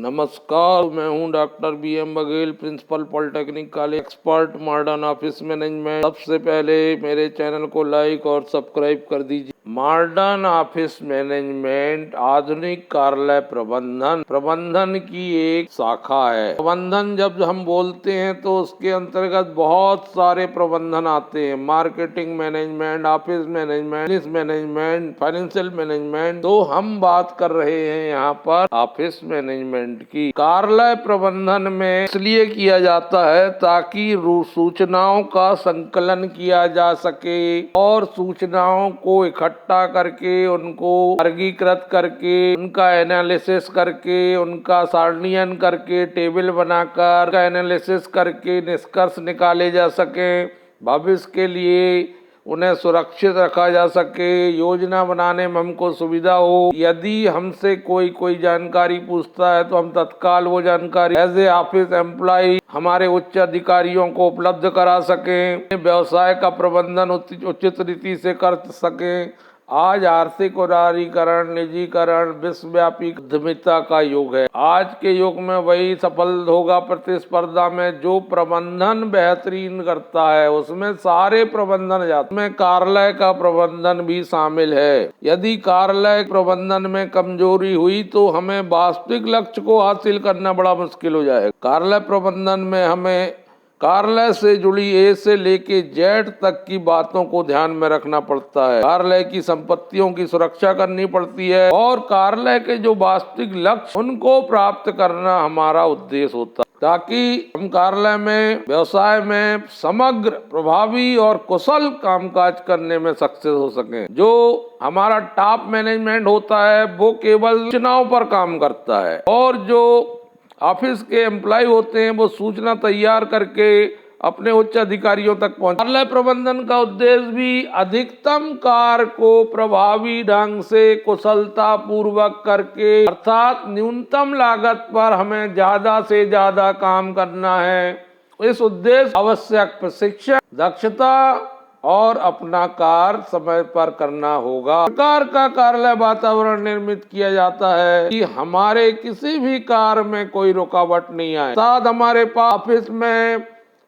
नमस्कार, मैं हूं doctor BM Baghel, principal polytechnic college, expert modern office management. सबसे पहले मेरे चैनल को लाइक और सब्सक्राइब कर दीजिए। मॉडर्न ऑफिस मैनेजमेंट आधुनिक कार्यालय प्रबंधन की एक शाखा है। प्रबंधन जब हम बोलते हैं तो उसके अंतर्गत बहुत सारे प्रबंधन आते हैं। Marketing management, office management, business management, financial management. तो हम बात कर रहे हैं यहाँ पर ऑफिस मैनेजमेंट की। कार्यालय प्रबंधन में इसलिए किया जाता है ताकि सूचनाओं का संकलन किया जा सके और सूचनाओं को इकट्ठा करके उनको वर्गीकृत करके उनका एनालिसिस करके उनका सारणीकरण करके टेबल बनाकर उनका एनालिसिस करके निष्कर्ष निकाले जा सके, भविष्य के लिए उन्हें सुरक्षित रखा जा सके, योजना बनाने में हमको सुविधा हो। यदि हमसे कोई जानकारी पूछता है तो हम तत्काल वो जानकारी एज ए ऑफिस एम्प्लॉय हमारे उच्च अधिकारियों को उपलब्ध करा सकें, व्यवसाय का प्रबंधन उचित रीति से कर सकें। आज आर्थिक उदारीकरण, निजीकरण, विश्वव्यापी उद्यमिता का युग है। आज के युग में वही सफल होगा प्रतिस्पर्धा में जो प्रबंधन बेहतरीन करता है। उसमें सारे प्रबंधन जाते हैं, कार्यालय का प्रबंधन भी शामिल है। यदि कार्यालय प्रबंधन में कमजोरी हुई तो हमें वास्तविक लक्ष्य को हासिल करना बड़ा मुश्किल हो जाएगा। कार्यालय प्रबंधन में हमें कार्यालय से जुड़ी A से लेके Z तक की बातों को ध्यान में रखना पड़ता है। कार्यालय की संपत्तियों की सुरक्षा करनी पड़ती है और कार्यालय के जो वास्तविक लक्ष्य उनको प्राप्त करना हमारा उद्देश्य होता है, ताकि हम कार्यालय में, व्यवसाय में समग्र, प्रभावी और कुशल कामकाज करने में सक्सेस हो सके। जो हमारा टॉप मैनेजमेंट होता है वो केवल सूचनाओं पर काम करता है और जो ऑफिस के एम्प्लॉय होते हैं वो सूचना तैयार करके अपने उच्च अधिकारियों तक पहुंच। कार्यालय प्रबंधन का उद्देश्य भी अधिकतम कार्य को प्रभावी ढंग से कुशलता पूर्वक करके अर्थात न्यूनतम लागत पर हमें ज्यादा से ज्यादा काम करना है। इस उद्देश्य आवश्यक प्रशिक्षण, दक्षता और अपना कार्य समय पर करना होगा। प्रकार का कार्यालय वातावरण निर्मित किया जाता है कि हमारे किसी भी कार्य में कोई रुकावट नहीं आए। साथ हमारे पास ऑफिस में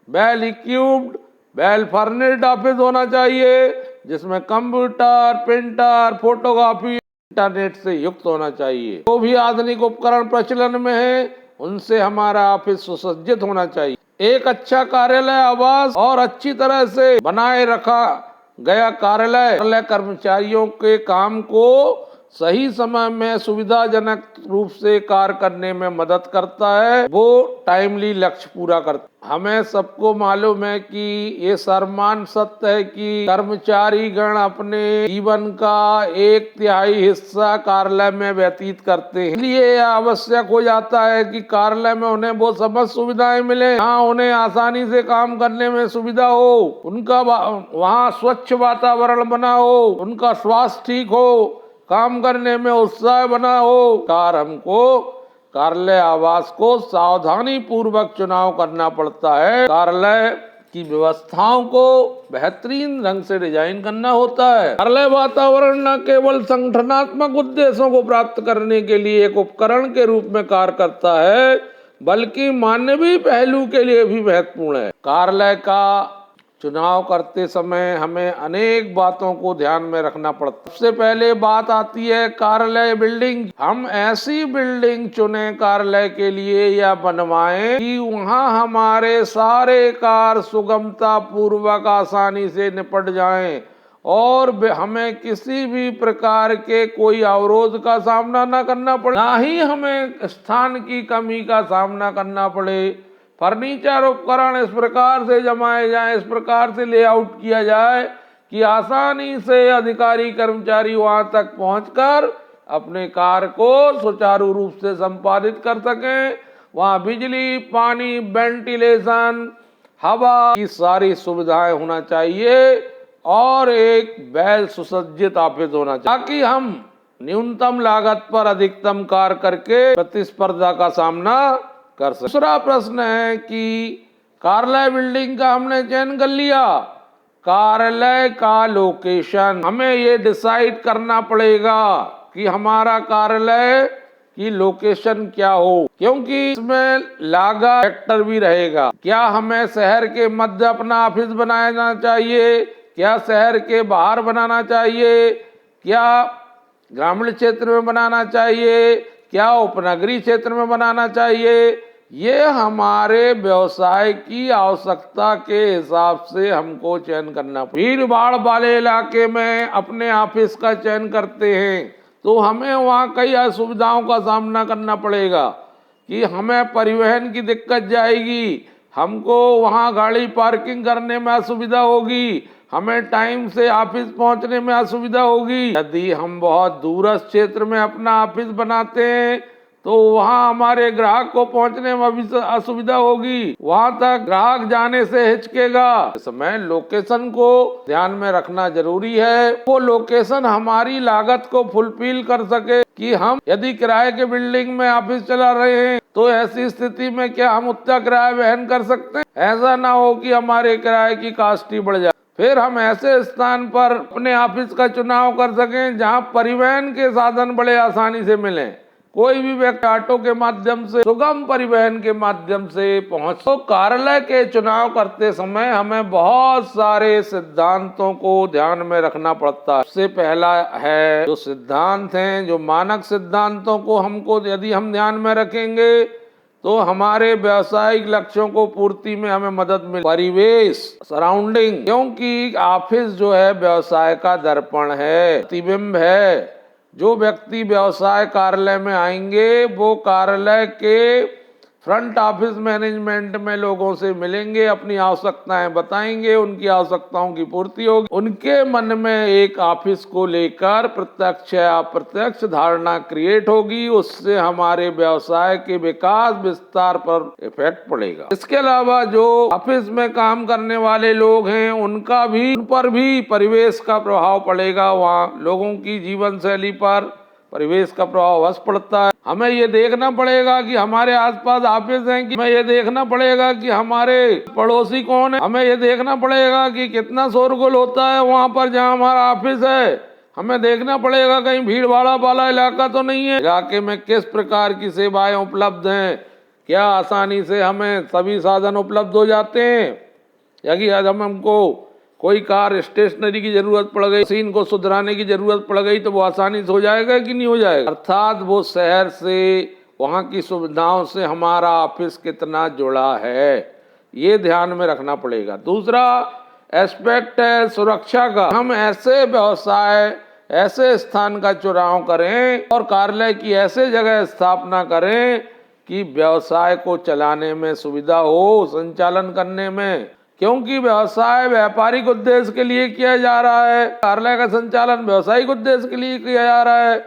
well equipped, well furnished office होना चाहिए जिसमें कंप्यूटर, प्रिंटर, फोटोकॉपी, इंटरनेट से युक्त होना चाहिए। जो भी आधुनिक उपकरण प्रचलन में है उनसे हमारा ऑफिस सुसज्जित होना चाहिए। एक अच्छा कार्यालय आवास और अच्छी तरह से बनाए रखा गया कार्यालय कर्मचारियों के काम को सही समय में सुविधाजनक रूप से कार्य करने में मदद करता है। वो टाइमली लक्ष्य पूरा करता है। हमें सबको मालूम है कि ये सर्वमान्य सत्य है कि कर्मचारी गण अपने जीवन का 1/3 हिस्सा कार्यालय में व्यतीत करते हैं। इसलिए आवश्यक हो जाता है कि कार्यालय में उन्हें वो समस्त सुविधाएं मिले, हाँ उन्हें आसानी से काम करने में सुविधा हो, उनका वहाँ स्वच्छ वातावरण बना हो, उनका स्वास्थ्य ठीक हो, काम करने में उत्साह बना हो। हमको कार्यालय आवास को सावधानी पूर्वक चुनाव करना पड़ता है। कार्यालय की व्यवस्थाओं को बेहतरीन ढंग से डिजाइन करना होता है। कार्यालय वातावरण न केवल संगठनात्मक उद्देश्यों को प्राप्त करने के लिए एक उपकरण के रूप में कार्य करता है बल्कि मानवीय पहलू के लिए भी महत्वपूर्ण है। कार्यालय का चुनाव करते समय हमें अनेक बातों को ध्यान में रखना पड़ता है। सबसे पहले बात आती है कार्यालय बिल्डिंग। हम ऐसी बिल्डिंग चुने कार्यालय के लिए या बनवाएं कि वहां हमारे सारे कार्य सुगमता पूर्वक आसानी से निपट जाएं और हमें किसी भी प्रकार के कोई अवरोध का सामना न करना पड़े, ना ही हमें स्थान की कमी का सामना करना पड़े। फर्नीचर उपकरण इस प्रकार से जमाए जाएं, इस प्रकार से लेआउट किया जाए कि आसानी से अधिकारी कर्मचारी वहां तक पहुंचकर अपने कार्य को सुचारू रूप से संपादित कर सकें। वहां बिजली, पानी, वेंटिलेशन, हवा की सारी सुविधाएं होना चाहिए और एक वेल सुसज्जित ऑफिस होना चाहिए ताकि हम न्यूनतम लागत पर अधिकतम कार्य करके प्रतिस्पर्धा का सामना कर सकते। दूसरा प्रश्न है कि कार्यालय बिल्डिंग का हमने चयन कर लिया, कार्यालय का लोकेशन हमें ये डिसाइड करना पड़ेगा कि हमारा कार्यालय कि लोकेशन क्या हो, क्योंकि इसमें लागत फैक्टर भी रहेगा। क्या हमें शहर के मध्य अपना ऑफिस बनाना चाहिए, क्या शहर के बाहर बनाना चाहिए, क्या ग्रामीण क्षेत्र में बनाना चाहिए, क्या उपनगरीय क्षेत्र में बनाना चाहिए, ये हमारे व्यवसाय की आवश्यकता के हिसाब से हमको चयन करना पड़ेगा। भीड़ भाड़ वाले इलाके में अपने ऑफिस का चयन करते हैं तो हमें वहाँ कई असुविधाओं का सामना करना पड़ेगा कि हमें परिवहन की दिक्कत जाएगी, हमको वहाँ गाड़ी पार्किंग करने में असुविधा होगी, हमें टाइम से ऑफिस पहुंचने में असुविधा होगी। यदि हम बहुत दूरस्थ क्षेत्र में अपना ऑफिस बनाते हैं तो वहाँ हमारे ग्राहक को पहुंचने में भी असुविधा होगी, वहाँ तक ग्राहक जाने से हिचकेगा। इस समय लोकेशन को ध्यान में रखना जरूरी है, वो लोकेशन हमारी लागत को फुलफिल कर सके कि हम यदि किराए के बिल्डिंग में ऑफिस चला रहे हैं तो ऐसी स्थिति में क्या हम उतना किराया वहन कर सकते हैं? ऐसा ना हो कि हमारे किराए की कास्ट ही बढ़ जाए। फिर हम ऐसे स्थान पर अपने ऑफिस का चुनाव कर सकें जहां परिवहन के साधन बड़े आसानी से मिलें। कोई भी व्यक्ति ऑटो के माध्यम से, सुगम परिवहन के माध्यम से पहुंच। तो कार्यालय के चुनाव करते समय हमें बहुत सारे सिद्धांतों को ध्यान में रखना पड़ता है। सबसे पहला है जो सिद्धांत हैं, जो मानक सिद्धांतों को हमको यदि हम ध्यान में रखेंगे तो हमारे व्यावसायिक लक्ष्यों को पूर्ति में हमें मदद मिले। परिवेश, सराउंडिंग, क्योंकि ऑफिस जो है व्यवसाय का दर्पण है, प्रतिबिंब है। जो व्यक्ति व्यवसाय कार्यालय में आएंगे वो कार्यालय के फ्रंट ऑफिस मैनेजमेंट में लोगों से मिलेंगे, अपनी आवश्यकताएं बताएंगे, उनकी आवश्यकताओं की पूर्ति होगी। उनके मन में एक ऑफिस को लेकर प्रत्यक्ष या अप्रत्यक्ष धारणा क्रिएट होगी, उससे हमारे व्यवसाय के विकास विस्तार पर इफेक्ट पड़ेगा। इसके अलावा जो ऑफिस में काम करने वाले लोग हैं उन पर भी परिवेश का प्रभाव पड़ेगा। वहाँ लोगों की जीवन शैली पर परिवेश का प्रभाव अवश्य पड़ता है। हमें ये देखना पड़ेगा कि हमारे आसपास ऑफिस हैं कि हमें ये देखना पड़ेगा कि हमारे पड़ोसी कौन है, हमें ये देखना पड़ेगा कि कितना शोरगुल होता है वहाँ पर जहाँ हमारा ऑफिस है, हमें देखना पड़ेगा कहीं भीड़ भाड़ वाला इलाका तो नहीं है, इलाके में किस प्रकार की सेवाएं उपलब्ध हैं, क्या आसानी से हमें सभी साधन उपलब्ध हो जाते हैं, यदि आज हमको कोई कार स्टेशनरी की जरूरत पड़ गई, मशीन को सुधराने की जरूरत पड़ गई तो वो आसानी से हो जाएगा कि नहीं हो जाएगा। अर्थात वो शहर से, वहाँ की सुविधाओं से हमारा ऑफिस कितना जुड़ा है, ये ध्यान में रखना पड़ेगा। दूसरा एस्पेक्ट है सुरक्षा का। हम ऐसे व्यवसाय, ऐसे स्थान का चुनाव करें और कार्यालय की ऐसे जगह स्थापना करें कि व्यवसाय को चलाने में सुविधा हो, संचालन करने में, क्योंकि व्यवसाय व्यापारिक उद्देश्य के लिए किया जा रहा है, कार्यालय का संचालन व्यवसायिक उद्देश्य के लिए किया जा रहा है,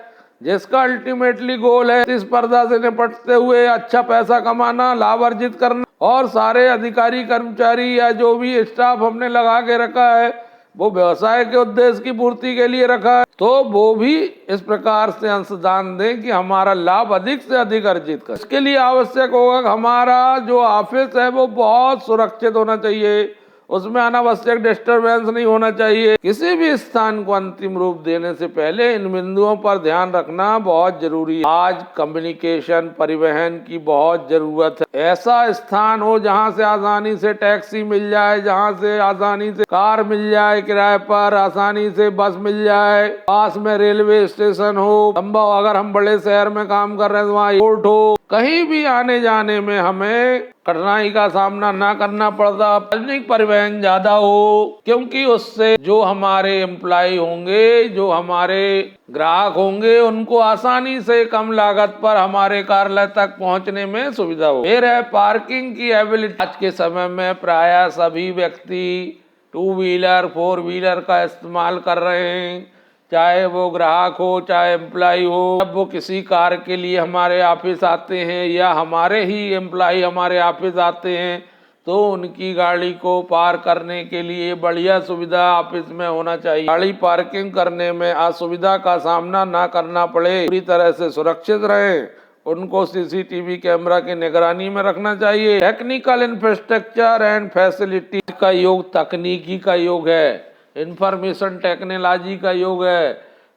जिसका अल्टीमेटली गोल है प्रतिस्पर्धा से निपटते हुए अच्छा पैसा कमाना, लाभ अर्जित करना। और सारे अधिकारी कर्मचारी या जो भी स्टाफ हमने लगा के रखा है वो व्यवसाय के उद्देश्य की पूर्ति के लिए रखा है, तो वो भी इस प्रकार से अंशदान दें कि हमारा लाभ अधिक से अधिक अर्जित करें। इसके लिए आवश्यक होगा कि हमारा जो ऑफिस है वो बहुत सुरक्षित होना चाहिए, उसमें अनावश्यक डिस्टरबेंस नहीं होना चाहिए। किसी भी स्थान को अंतिम रूप देने से पहले इन बिंदुओं पर ध्यान रखना बहुत जरूरी है। आज कम्युनिकेशन, परिवहन की बहुत जरूरत है। ऐसा स्थान हो जहां से आसानी से टैक्सी मिल जाए, जहां से आसानी से कार मिल जाए किराए पर, आसानी से बस मिल जाए, पास में रेलवे स्टेशन हो, संभव अगर हम बड़े शहर में काम कर रहे हैं तो वहाँ एयरपोर्ट हो, कहीं भी आने जाने में हमें कठिनाई का सामना ना करना पड़ता। सार्वजनिक परिवहन ज्यादा हो, क्योंकि उससे जो हमारे एम्प्लॉय होंगे, जो हमारे ग्राहक होंगे, उनको आसानी से कम लागत पर हमारे कार्यालय तक पहुंचने में सुविधा हो। फिर है पार्किंग की एबिलिटी। आज के समय में प्राय सभी व्यक्ति 2 व्हीलर 4 व्हीलर का इस्तेमाल कर रहे हैं, चाहे वो ग्राहक हो चाहे एम्प्लॉय हो। जब वो किसी कार्य के लिए हमारे ऑफिस आते हैं या हमारे ही एम्प्लॉय हमारे ऑफिस आते हैं तो उनकी गाड़ी को पार्क करने के लिए बढ़िया सुविधा ऑफिस में होना चाहिए। गाड़ी पार्किंग करने में असुविधा का सामना ना करना पड़े, पूरी तरह से सुरक्षित रहें, उनको सीसीटीवी कैमरा की निगरानी में रखना चाहिए। टेक्निकल इंफ्रास्ट्रक्चर एंड फैसिलिटी का योग तकनीकी का योग है, इंफॉर्मेशन टेक्नोलॉजी का योग है।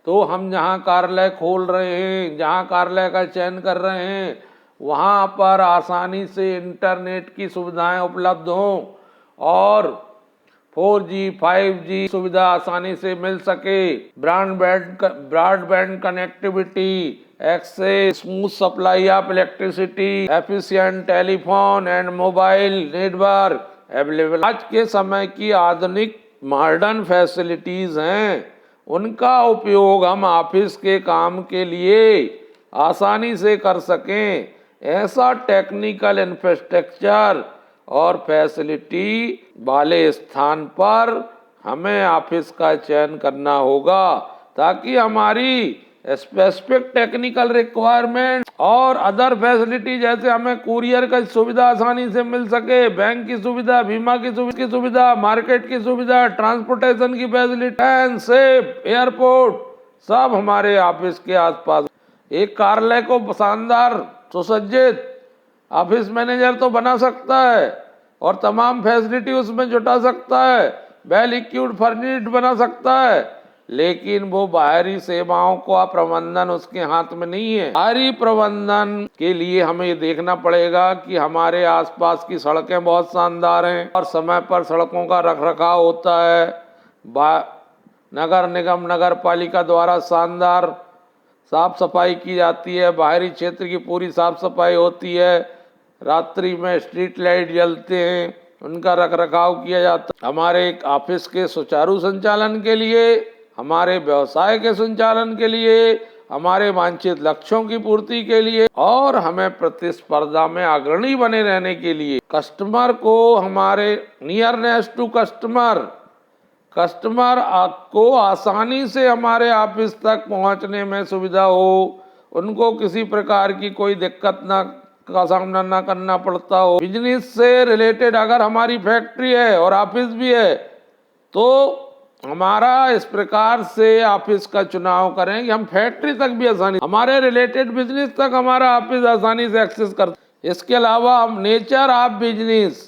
तो हम जहाँ कार्यालय खोल रहे हैं, जहाँ कार्यालय का चयन कर रहे हैं, वहाँ पर आसानी से इंटरनेट की सुविधाएं उपलब्ध हों और 4G 5G सुविधा आसानी से मिल सके, broadband connectivity, access, smooth supply of electricity, efficient telephone and mobile network available. आज के समय की आधुनिक मॉडर्न फैसिलिटीज हैं, उनका उपयोग हम ऑफिस के काम के लिए आसानी से कर सकें, ऐसा टेक्निकल इंफ्रास्ट्रक्चर और फैसिलिटी वाले स्थान पर हमें ऑफिस का चयन करना होगा, ताकि हमारी स्पेसिफिक टेक्निकल रिक्वायरमेंट और अदर फैसिलिटी, जैसे हमें कुरियर का सुविधा आसानी से मिल सके, बैंक की सुविधा, बीमा की सुविधा, मार्केट की सुविधा, ट्रांसपोर्टेशन की फैसिलिटी, ट्रेन, सेफ, एयरपोर्ट, सब हमारे ऑफिस के आसपास। एक कार्यालय को शानदार सुसज्जित ऑफिस मैनेजर तो बना सकता है और तमाम फैसिलिटी उसमें जुटा सकता है, वेल इक्विप्ड फर्निश्ड बना सकता है, लेकिन वो बाहरी सेवाओं का प्रबंधन उसके हाथ में नहीं है। बाहरी प्रबंधन के लिए हमें ये देखना पड़ेगा कि हमारे आसपास की सड़कें बहुत शानदार हैं और समय पर सड़कों का रखरखाव होता है, नगर निगम नगर पालिका द्वारा शानदार साफ सफाई की जाती है, बाहरी क्षेत्र की पूरी साफ सफाई होती है, रात्रि में स्ट्रीट लाइट जलते हैं, उनका रखरखाव किया जाता है। हमारे ऑफिस के सुचारू संचालन के लिए, हमारे व्यवसाय के संचालन के लिए, हमारे वांछित लक्ष्यों की पूर्ति के लिए और हमें प्रतिस्पर्धा में अग्रणी बने रहने के लिए कस्टमर को हमारे नियरनेस टू कस्टमर को आसानी से हमारे ऑफिस तक पहुंचने में सुविधा हो, उनको किसी प्रकार की कोई दिक्कत का सामना ना करना पड़ता हो। बिजनेस से रिलेटेड अगर हमारी फैक्ट्री है और ऑफिस भी है, तो हमारा इस प्रकार से ऑफिस का चुनाव करें कि हम फैक्ट्री तक भी आसानी, हमारे रिलेटेड बिजनेस तक हमारा ऑफिस आसानी से एक्सेस कर। इसके अलावा हम नेचर ऑफ बिजनेस,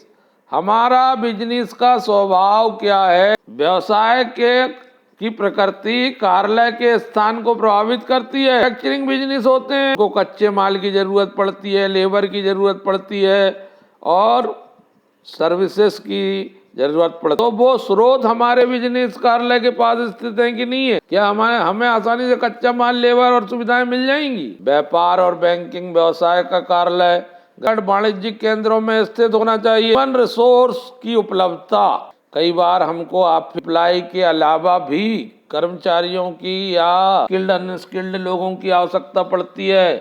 हमारा बिजनेस का स्वभाव क्या है, व्यवसाय की प्रकृति कार्यालय के स्थान को प्रभावित करती है। मैन्युफैक्चरिंग बिजनेस होते हैं, को कच्चे माल की जरूरत पड़ती है, लेबर की जरूरत पड़ती है और सर्विसेज की जरूरत पड़ती है, तो वो स्रोत हमारे बिजनेस कार्यालय के पास स्थित है कि नहीं है? क्या हमें आसानी से कच्चा माल, लेबर और सुविधाएं मिल जाएंगी? व्यापार और बैंकिंग व्यवसाय का कार्यालय वाणिज्यिक केंद्रों में स्थित होना चाहिए। ह्यूमन रिसोर्स की उपलब्धता, कई बार हमको अप्लाई के अलावा भी कर्मचारियों की या स्किल्ड अनस्किल्ड लोगों की आवश्यकता पड़ती है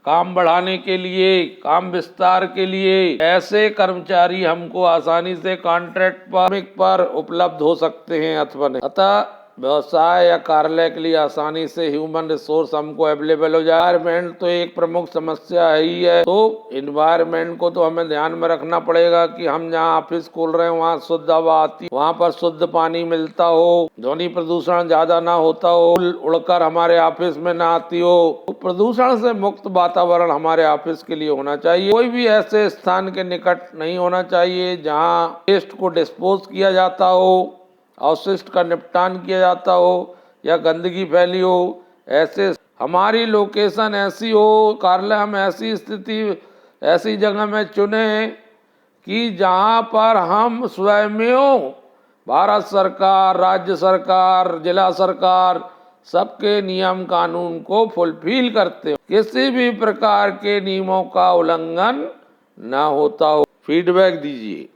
काम बढ़ाने के लिए, काम विस्तार के लिए। ऐसे कर्मचारी हमको आसानी से कॉन्ट्रैक्ट पर उपलब्ध हो सकते हैं अतः व्यवसाय या कार्यालय के लिए आसानी से ह्यूमन रिसोर्स हमको अवेलेबल हो जाए। एनवायरमेंट तो एक प्रमुख समस्या ही है, तो एनवायरमेंट को तो हमें ध्यान में रखना पड़ेगा कि हम जहाँ ऑफिस खोल रहे हैं वहाँ शुद्ध हवा आती, वहाँ पर शुद्ध पानी मिलता हो, ध्वनि प्रदूषण ज्यादा ना होता हो, उड़कर हमारे ऑफिस में ना आती हो, तो प्रदूषण से मुक्त वातावरण हमारे ऑफिस के लिए होना चाहिए। कोई भी ऐसे स्थान के निकट नहीं होना चाहिए जहाँ वेस्ट को डिस्पोज किया जाता हो, अवशिष्ट का निपटान किया जाता हो या गंदगी फैली हो। ऐसे हमारी लोकेशन ऐसी हो, कार्यालय हम ऐसी जगह में चुने कि जहाँ पर हम स्वयं भारत सरकार, राज्य सरकार, जिला सरकार सबके नियम कानून को फुलफिल करते हो, किसी भी प्रकार के नियमों का उल्लंघन ना होता हो। फीडबैक दीजिए।